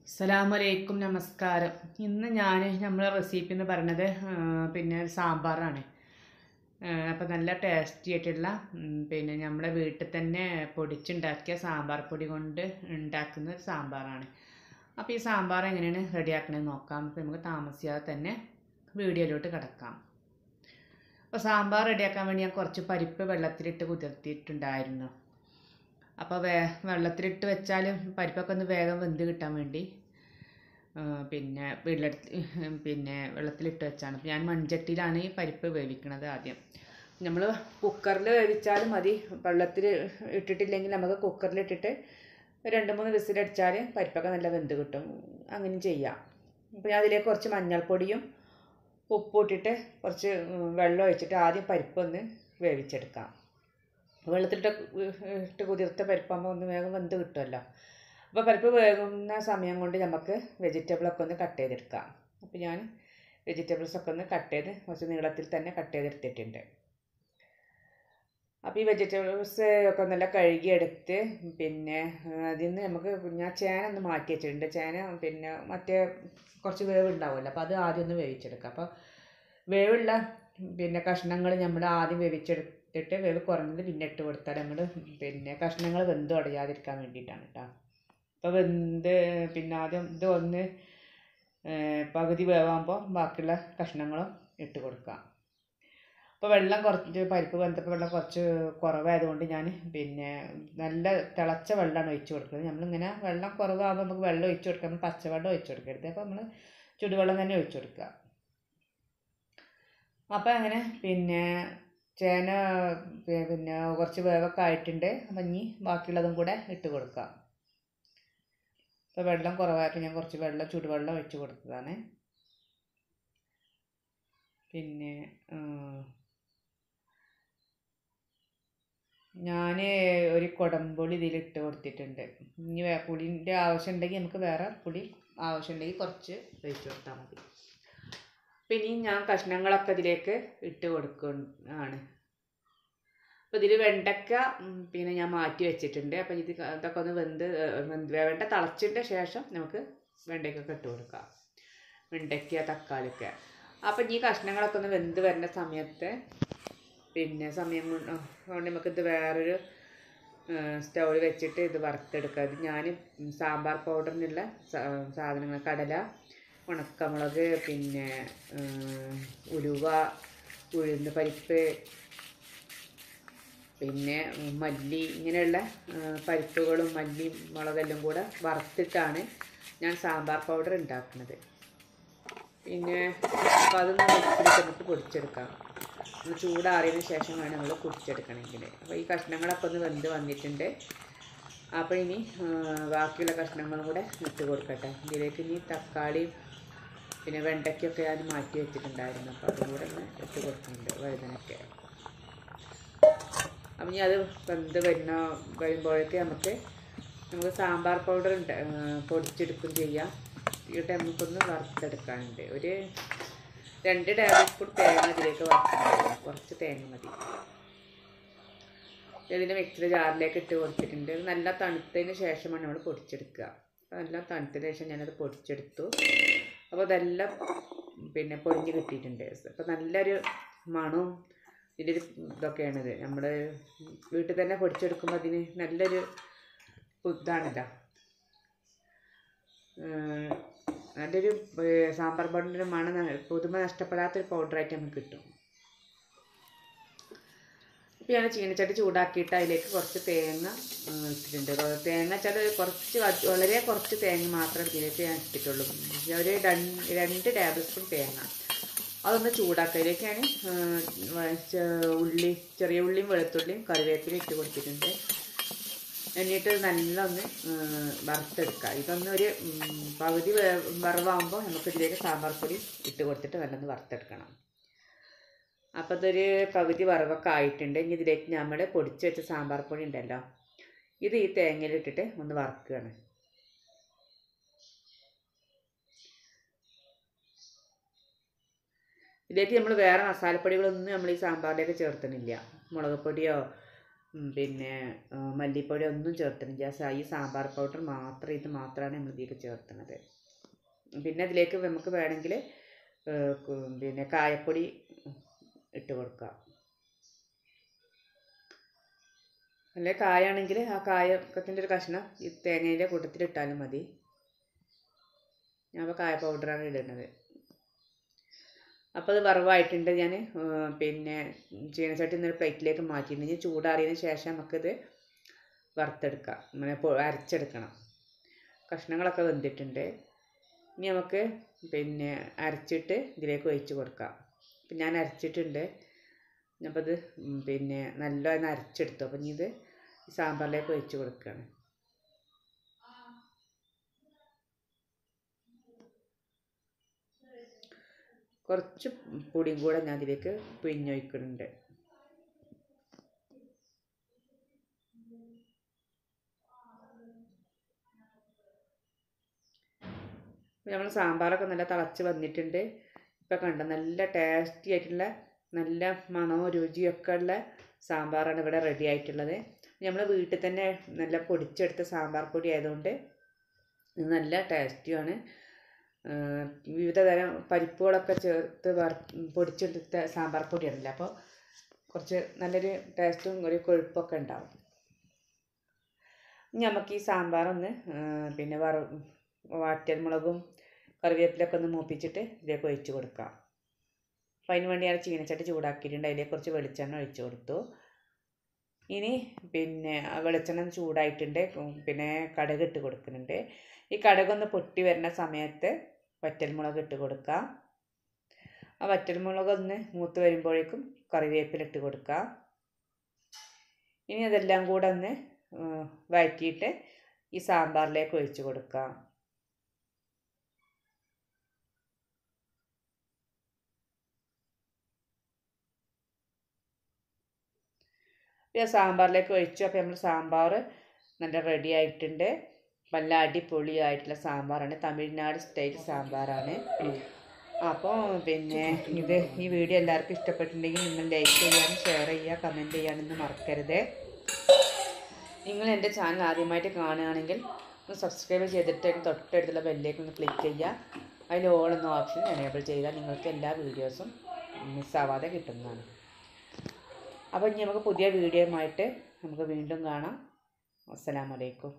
അസ്സലാമലൈക്കും, നമസ്കാരം. ഇന്ന് നമ്മളെ റെസിപ്പി എന്ന് പറയുന്നത് പിന്നെ സാമ്പാറാണ്. അപ്പോൾ നല്ല ടേസ്റ്റി ആയിട്ടുള്ള നമ്മുടെ വീട്ടിൽ തന്നെ പൊടിച്ചുണ്ടാക്കിയ സാമ്പാർ പൊടി കൊണ്ട് ഉണ്ടാക്കുന്ന ഒരു സാമ്പാറാണ്. അപ്പോൾ ഈ സാമ്പാർ എങ്ങനെയാണ് റെഡിയാക്കണമെന്ന് നോക്കാം. അപ്പോൾ നമുക്ക് താമസിയാതെ തന്നെ വീഡിയോയിലോട്ട് കിടക്കാം. അപ്പോൾ സാമ്പാർ റെഡിയാക്കാൻ വേണ്ടി ഞാൻ കുറച്ച് പരിപ്പ് വെള്ളത്തിലിട്ട് കുതിർത്തിയിട്ടുണ്ടായിരുന്നു. അപ്പോൾ വെള്ളത്തിലിട്ട് വെച്ചാൽ പരിപ്പൊക്കെ ഒന്ന് വേഗം വെന്ത് കിട്ടാൻ വേണ്ടി വെള്ളത്തിലിട്ട് വെച്ചാണ്. ഞാൻ മൺചട്ടിയിലാണ് ഈ പരിപ്പ് വേവിക്കുന്നത്. ആദ്യം നമ്മൾ കുക്കറിൽ വേവിച്ചാലും മതി. വെള്ളത്തിൽ ഇട്ടിട്ടില്ലെങ്കിൽ നമുക്ക് കുക്കറിലിട്ടിട്ട് 2-3 വിസിലടിച്ചാൽ പരിപ്പൊക്കെ നല്ല വെന്ത് കിട്ടും. അങ്ങനെ ചെയ്യാം. അപ്പോൾ ഞാൻ അതിലേക്ക് കുറച്ച് മഞ്ഞൾപ്പൊടിയും ഉപ്പും ഇട്ടിട്ട് കുറച്ച് വെള്ളം ഒഴിച്ചിട്ട് ആദ്യം പരിപ്പൊന്ന് വേവിച്ചെടുക്കാം. വെള്ളത്തിലിട്ട് കുതിർത്ത പരിപ്പാകുമ്പോൾ ഒന്ന് വേഗം വെന്ത് കിട്ടുമല്ലോ. അപ്പോൾ പരിപ്പ് വേകുന്ന സമയം കൊണ്ട് നമുക്ക് വെജിറ്റബിളൊക്കെ ഒന്ന് കട്ട് ചെയ്തെടുക്കാം. അപ്പോൾ ഞാൻ വെജിറ്റബിൾസൊക്കെ ഒന്ന് കട്ട് ചെയ്ത് കുറച്ച് നീളത്തിൽ തന്നെ കട്ട് ചെയ്തെടുത്തിട്ടുണ്ട്. അപ്പോൾ ഈ വെജിറ്റബിൾസ് ഒക്കെ നല്ല കഴുകിയെടുത്ത് അതിൽ നിന്ന് ഞാൻ ചേന ഒന്ന് മാറ്റി വെച്ചിട്ടുണ്ട്. ചേന മറ്റേ കുറച്ച് വേവ് ഉണ്ടാവുമല്ലോ, അപ്പോൾ അത് ആദ്യം ഒന്ന് വേവിച്ചെടുക്കാം. അപ്പോൾ വേവുള്ള കഷ്ണങ്ങൾ നമ്മൾ ആദ്യം വേവിച്ചെടുത്തിട്ട് വേവ് കുറഞ്ഞത് പിന്നെ ഇട്ട് കൊടുത്താൽ നമ്മൾ കഷ്ണങ്ങൾ വെന്ത് ഉടയാതിരിക്കാൻ വേണ്ടിയിട്ടാണ് കേട്ടോ. അപ്പോൾ ആദ്യം ഇത് ഒന്ന് പകുതി വേവാകുമ്പോൾ ബാക്കിയുള്ള കഷ്ണങ്ങളും ഇട്ട് കൊടുക്കാം. അപ്പോൾ വെള്ളം പരിപ്പ് വെന്തപ്പോൾ വെള്ളം കുറച്ച് കുറവായതുകൊണ്ട് ഞാൻ നല്ല തിളച്ച വെള്ളമാണ് ഒഴിച്ച് കൊടുക്കുന്നത്. നമ്മളിങ്ങനെ വെള്ളം കുറവാകുമ്പോൾ നമുക്ക് വെള്ളം ഒഴിച്ച് കൊടുക്കാം. നമ്മൾ പച്ചവെള്ളം ഒഴിച്ച് കൊടുക്കരുത്. അപ്പോൾ നമ്മൾ ചുടുവെള്ളം തന്നെ ഒഴിച്ച് കൊടുക്കുക. അപ്പോൾ അങ്ങനെ ചേന കുറച്ച് വേവൊക്കെ ആയിട്ടുണ്ട്. അപ്പം ഇനി ബാക്കിയുള്ളതും കൂടെ ഇട്ട് കൊടുക്കാം. അപ്പോൾ വെള്ളം കുറവായപ്പോൾ ഞാൻ കുറച്ച് ചുടുവെള്ളം ഒഴിച്ച് കൊടുത്തതാണ്. ഞാൻ ഒരു കുടംപുളി ഇതിലിട്ട് കൊടുത്തിട്ടുണ്ട്. ഇനി പുളിൻ്റെ ആവശ്യം ഉണ്ടെങ്കിൽ നമുക്ക് വേറെ പുളി ആവശ്യമുണ്ടെങ്കിൽ കുറച്ച് ഒഴിച്ച് കൊടുത്താൽ മതി. പിന്നെ ഞാൻ കഷ്ണങ്ങളൊക്കെ ഇതിലേക്ക് ഇട്ട് കൊടുക്കുകയാണ്. അപ്പോൾ ഇതിൽ വെണ്ടയ്ക്ക ഞാൻ മാറ്റി വെച്ചിട്ടുണ്ട്. അപ്പോൾ ഇതൊക്കെ ഒന്ന് വെണ്ട തിളച്ചതിൻ്റെ ശേഷം നമുക്ക് വെണ്ടയ്ക്കൊക്കെ ഇട്ട് കൊടുക്കാം. വെണ്ടയ്ക്ക, തക്കാളിയൊക്കെ. അപ്പം ഈ കഷ്ണങ്ങളൊക്കെ ഒന്ന് വെന്ത് വരുന്ന സമയത്ത് സമയം കൊണ്ട് നമുക്കിത് വേറൊരു സ്റ്റൗവിൽ വെച്ചിട്ട് ഇത് വറുത്തെടുക്കുക. ഇത് ഞാൻ സാമ്പാർ പൗഡറിനുള്ള സാധനങ്ങൾ കടല, ഉണക്കമുളക്, ഉലുവ, ഉഴുന്ന് പരിപ്പ്, മല്ലി, ഇങ്ങനെയുള്ള പരിപ്പുകളും മല്ലി മുളകെല്ലാം കൂടെ വറുത്തിട്ടാണ് ഞാൻ സാമ്പാർ പൗഡർ ഉണ്ടാക്കുന്നത്. അപ്പോൾ അതൊന്ന് നമുക്ക് പൊടിച്ചെടുക്കാം. ഒന്ന് ചൂടാറിയതിന് ശേഷം വേണം നമ്മൾ പൊടിച്ചെടുക്കണമെങ്കിൽ. അപ്പോൾ ഈ കഷ്ണങ്ങളൊക്കെ ഒന്ന് വെന്ത് വന്നിട്ടുണ്ട്. അപ്പോൾ ഇനി ബാക്കിയുള്ള കഷ്ണങ്ങളും കൂടെ ഇട്ട് കൊടുക്കട്ടെ. ഇതിലേക്ക് ഇനി തക്കാളി വെണ്ടയ്ക്കൊക്കെ ഞാൻ മാറ്റി വെച്ചിട്ടുണ്ടായിരുന്നു. അപ്പോൾ അതും കൂടെ ഒന്ന് ഇട്ട് കൊടുക്കുന്നുണ്ട്, വഴുതനയ്ക്ക്. അപ്പം ഇനി അത് വെന്ത് വരുമ്പോഴേക്ക് നമുക്ക് സാമ്പാർ പൗഡർ പൊടിച്ചെടുക്കുകയും ചെയ്യാം. ഈ നമുക്കൊന്ന് വറുത്തെടുക്കാനുണ്ട്. ഒരു 2 ടേബിൾ സ്പൂൺ തേങ്ങ ഇതിലേക്ക് വറുത്തിട്ടുണ്ട്. കുറച്ച് തേങ്ങ മതി. ഇതിൻ്റെ മിക്സിയുടെ ജാറിലേക്ക് ഇട്ട് കൊടുത്തിട്ടുണ്ട്. നല്ല തണുത്തതിന് ശേഷമാണ് നമ്മൾ പൊടിച്ചെടുക്കുക. അപ്പോൾ നല്ല തണുത്തതിന് ശേഷം ഞാനത് പൊടിച്ചെടുത്തു. അപ്പോൾ അതെല്ലാം പൊടിഞ്ഞ് കിട്ടിയിട്ടുണ്ട്. അപ്പോൾ നല്ലൊരു മണവും ഇതിൻ്റെ ഇതൊക്കെയാണിത്. നമ്മൾ വീട്ടിൽ തന്നെ പൊടിച്ചെടുക്കുമ്പോൾ അതിന് നല്ലൊരു ഇതാണില്ല. നല്ലൊരു സാമ്പാർ പൗഡറിൻ്റെ മണം പുതുമ നഷ്ടപ്പെടാത്തൊരു പൗഡറായിട്ട് നമുക്ക് കിട്ടും. അപ്പോൾ ഞാൻ ചീനച്ചട്ടി ചൂടാക്കിയിട്ട് അതിലേക്ക് കുറച്ച് തേങ്ങ ഇട്ടിട്ടുണ്ട്. തേങ്ങ വെച്ചാൽ വളരെ കുറച്ച് തേങ്ങ മാത്രമേ ഇതിലേക്ക് ഞാൻ ഇട്ടിട്ടുള്ളൂ. ഒരു 2 ടേബിൾ സ്പൂൺ തേങ്ങ അതൊന്ന് ചൂടാക്കുക. അതിലേക്ക് ഞാൻ ചെറിയ ഉള്ളിയും വെളുത്തുള്ളിയും കറിവേപ്പിലും ഇട്ട് കൊടുത്തിട്ടുണ്ട്. എന്നിട്ട് നല്ല ഒന്ന് വറുത്തെടുക്കുക. ഇതൊന്നൊരു പകുതി വറവാകുമ്പോൾ നമുക്ക് ഇതിലേക്ക് സാമ്പാർ പൊടി ഇട്ട് കൊടുത്തിട്ട് നല്ലൊന്ന് വറുത്തെടുക്കണം. അപ്പോൾ ഇതൊരു പകുതി വറവൊക്കെ ആയിട്ടുണ്ട്. ഇനി ഇതിലേക്ക് നമ്മൾ പൊടിച്ച് വെച്ച സാമ്പാർ പൊടി ഉണ്ടല്ലോ, ഇത് ഈ തേങ്ങയിലിട്ടിട്ട് ഒന്ന് വറുക്കുകയാണ്. ഇതിലേക്ക് നമ്മൾ വേറെ മസാലപ്പൊടികളൊന്നും നമ്മൾ ഈ സാമ്പാറിലേക്ക് ചേർത്തുന്നില്ല. മുളക് പൊടിയോ പിന്നെ മല്ലിപ്പൊടി ഒന്നും ചേർത്തിട്ടില്ല. ഈ സാമ്പാർ പൗഡർ മാത്രം, ഇത് മാത്രമാണ് നമ്മൾ ഇതിലേക്ക് ചേർക്കുന്നത്. പിന്നെ ഇതിലേക്ക് നമുക്ക് വേണമെങ്കിൽ പിന്നെ കായപ്പൊടി ഇട്ട് കൊടുക്കാം. അല്ലെ കായാണെങ്കിൽ ആ കായത്തിൻ്റെ ഒരു കഷ്ണം ഈ തേങ്ങയിലെ കൂട്ടത്തിലിട്ടാലും മതി. ഞാൻ ഇപ്പോൾ കായ പൗഡറാണ് ഇടുന്നത്. അപ്പോൾ അത് വറവായിട്ടുണ്ട്. ഞാൻ പിന്നെ ചീനച്ചട്ടി എന്നൊരു പ്ലേറ്റിലേക്ക് മാറ്റിയിട്ടുണ്ട്. ചൂടാറിയതിന് ശേഷം നമുക്കിത് വറുത്തെടുക്കാം, അങ്ങനെ അരച്ചെടുക്കണം. കഷ്ണങ്ങളൊക്കെ വെന്തിട്ടുണ്ട്. ഇനി നമുക്ക് പിന്നെ അരച്ചിട്ട് ഇതിലേക്ക് ഒഴിച്ച് കൊടുക്കാം. അപ്പം ഞാൻ അരച്ചിട്ടുണ്ട്. അപ്പോൾ ഇത് പിന്നെ നല്ലോണം അരച്ചെടുത്തു. അപ്പം ഇനി ഇത് സാമ്പാറിലേക്ക് ഒഴിച്ച് കൊടുക്കുകയാണ്. കുറച്ച് പൊടിയും കൂടെ ഞാൻ ഇതിലേക്ക് പിഴിഞ്ഞൊഴിക്കുന്നുണ്ട്. നമ്മൾ സാമ്പാറൊക്കെ നല്ല തിളച്ച് വന്നിട്ടുണ്ട്. ഇപ്പം കണ്ട നല്ല ടേസ്റ്റി ആയിട്ടുള്ള നല്ല മണവും രുചിയൊക്കെ ഉള്ള സാമ്പാറാണ് ഇവിടെ റെഡി ആയിട്ടുള്ളത്. നമ്മൾ വീട്ടിൽ തന്നെ നല്ല പൊടിച്ചെടുത്ത സാമ്പാർ പൊടി ആയതുകൊണ്ട് ഇത് നല്ല ടേസ്റ്റിയാണ്. വിവിധ തരം പരിപ്പുകളൊക്കെ ചേർത്ത് പൊടിച്ചെടുത്ത സാമ്പാർ പൊടിയാണല്ലോ. അപ്പോൾ കുറച്ച് നല്ലൊരു ടേസ്റ്റും ഒരു കൊഴുപ്പൊക്കെ ഉണ്ടാവും. ഇനി നമുക്ക് ഈ സാമ്പാറൊന്ന് പിന്നെ വാറ്റൽമുളകും കറിവേപ്പിലൊക്കെ ഒന്ന് മൂപ്പിച്ചിട്ട് ഇതിലേക്ക് ഒഴിച്ച് കൊടുക്കാം. അപ്പോൾ അതിന് വേണ്ടി ഞാൻ ചീനച്ചട്ടി ചൂടാക്കിയിട്ടുണ്ട്. അതിലേക്ക് കുറച്ച് വെളിച്ചെണ്ണ ഒഴിച്ച് കൊടുത്തു. ഇനി പിന്നെ വെളിച്ചെണ്ണ ചൂടായിട്ടുണ്ട്. പിന്നെ കടുക് ഇട്ട് കൊടുക്കുന്നുണ്ട്. ഈ കടുകൊന്ന് പൊട്ടി വരുന്ന സമയത്ത് വറ്റൽമുളക് ഇട്ട് കൊടുക്കാം. ആ വറ്റൽമുളകൊന്ന് മൂത്ത് വരുമ്പോഴേക്കും കറിവേപ്പില ഇട്ട് കൊടുക്കാം. ഇനി അതെല്ലാം കൂടെ ഒന്ന് വഴറ്റിയിട്ട് ഈ സാമ്പാറിലേക്ക് ഒഴിച്ച് കൊടുക്കാം. സാമ്പാറിലേക്ക് ഒഴിച്ചു. അപ്പോൾ നമ്മൾ സാമ്പാർ നല്ല റെഡി ആയിട്ടുണ്ട്. നല്ല അടിപൊളിയായിട്ടുള്ള സാമ്പാറാണ്. തമിഴ്നാട് സ്റ്റൈൽ സാമ്പാറാണ്. അപ്പോൾ പിന്നെ ഈ വീഡിയോ എല്ലാവർക്കും ഇഷ്ടപ്പെട്ടിട്ടുണ്ടെങ്കിൽ നിങ്ങൾ ലൈക്ക് ചെയ്യാനും ഷെയർ ചെയ്യുക, കമൻറ്റ് ചെയ്യാനൊന്നും മറക്കരുത്. നിങ്ങൾ എൻ്റെ ചാനൽ ആദ്യമായിട്ട് കാണുകയാണെങ്കിൽ ഒന്ന് സബ്സ്ക്രൈബ് ചെയ്തിട്ട് തൊട്ടടുത്തുള്ള ബെല്ലേക്ക് ഒന്ന് ക്ലിക്ക് ചെയ്യുക. അതിൽ ഓൾ എന്ന ഓപ്ഷൻ എനേബിൾ ചെയ്താൽ നിങ്ങൾക്ക് എല്ലാ വീഡിയോസും മിസ്സാവാതെ കിട്ടുന്നതാണ്. അപ്പോൾ ഇനി നമുക്ക് പുതിയ വീഡിയോയുമായിട്ട് നമുക്ക് വീണ്ടും കാണാം. അസ്സലാമു അലൈക്കും.